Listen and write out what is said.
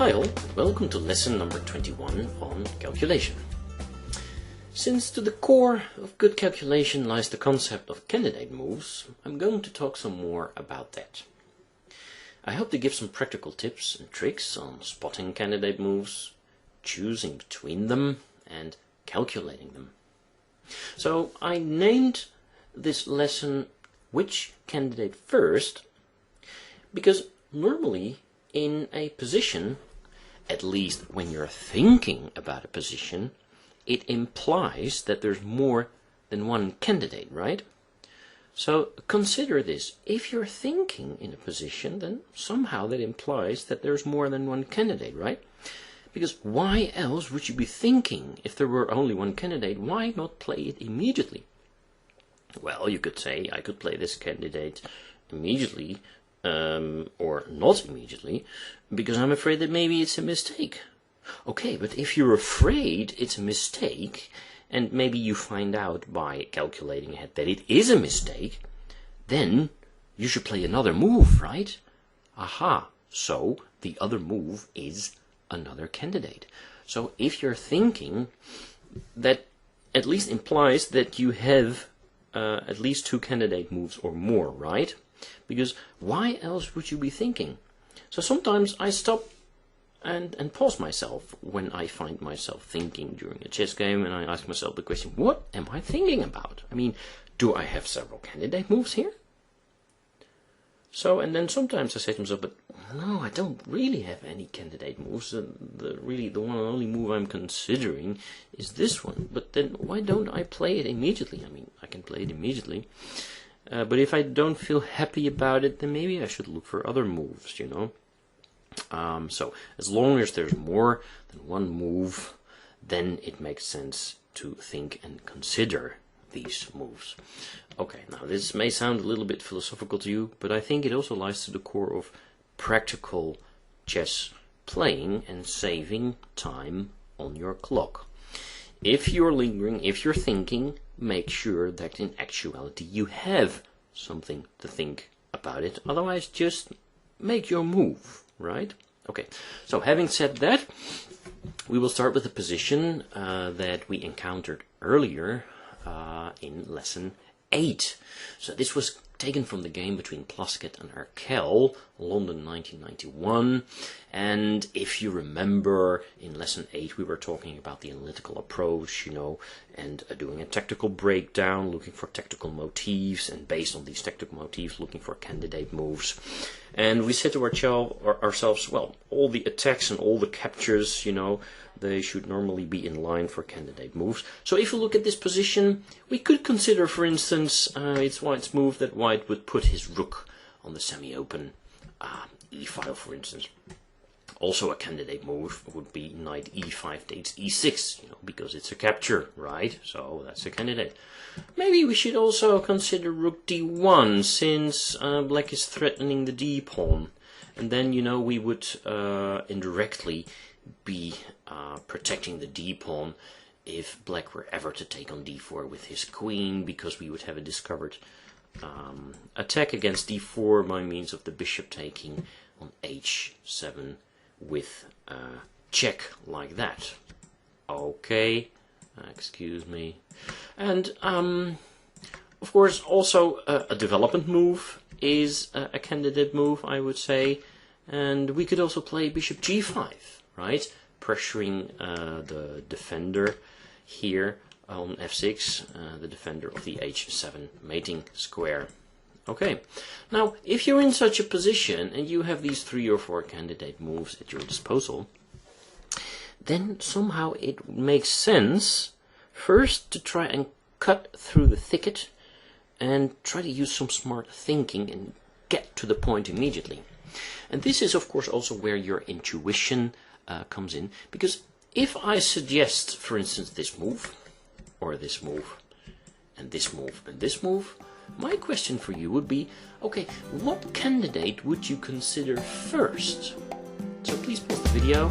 Hi all, and welcome to lesson number 21 on calculation. Since to the core of good calculation lies the concept of candidate moves, I'm going to talk some more about that. I hope to give some practical tips and tricks on spotting candidate moves, choosing between them, and calculating them. So I named this lesson Which Candidate First because normally in a position, at least when you're thinking about a position, it implies that there's more than one candidate, right? So consider this. If you're thinking in a position, then somehow that implies that there's more than one candidate, right? Because why else would you be thinking if there were only one candidate? Why not play it immediately? Well, you could say, I could play this candidate immediately, or not immediately, because I'm afraid that maybe it's a mistake. Okay, but if you're afraid it's a mistake, and maybe you find out by calculating ahead that it is a mistake, then you should play another move, right? Aha, so the other move is another candidate. So if you're thinking, that at least implies that you have at least two candidate moves or more, right? Because why else would you be thinking? So sometimes I stop and pause myself when I find myself thinking during a chess game, and I ask myself the question, what am I thinking about? I mean, do I have several candidate moves here? So, and then sometimes I say to myself, but no, I don't really have any candidate moves. The one and only move I'm considering is this one. But then why don't I play it immediately? I mean, I can play it immediately. But if I don't feel happy about it, then maybe I should look for other moves, you know. So as long as there's more than one move, then it makes sense to think and consider these moves. Okay, now this may sound a little bit philosophical to you, but I think it also lies to the core of practical chess playing and saving time on your clock. If you're lingering, if you're thinking, make sure that in actuality you have something to think about it. Otherwise, just make your move, right? Okay, so having said that, we will start with a position that we encountered earlier in lesson 8. So this was taken from the game between Plaskett and Arkell, London 1991. And if you remember, in lesson 8 we were talking about the analytical approach, you know, and doing a tactical breakdown, looking for tactical motifs, and based on these tactical motifs looking for candidate moves. And we said to ourselves, well, all the attacks and all the captures, you know, they should normally be in line for candidate moves. So if you look at this position, we could consider, for instance, it's white's move that white would put his rook on the semi-open e file, for instance. Also a candidate move would be knight e5 takes e6, you know, because it's a capture, right? So that's a candidate. Maybe we should also consider rook d1, since black is threatening the d pawn. And then, you know, we would indirectly be protecting the d pawn if black were ever to take on d4 with his queen, because we would have a discovered attack against d4 by means of the bishop taking on h7 with a check like that. Okay, excuse me. And of course also a development move is a candidate move, I would say. And we could also play bishop g5, right? Pressuring the defender here on f6, the defender of the h7 mating square. Okay, now if you're in such a position and you have these 3 or 4 candidate moves at your disposal, then somehow it makes sense first to try and cut through the thicket and try to use some smart thinking and get to the point immediately. And this is of course also where your intuition comes in, because if I suggest, for instance, this move, or this move, and this move, and this move, my question for you would be, okay, what candidate would you consider first? So please pause the video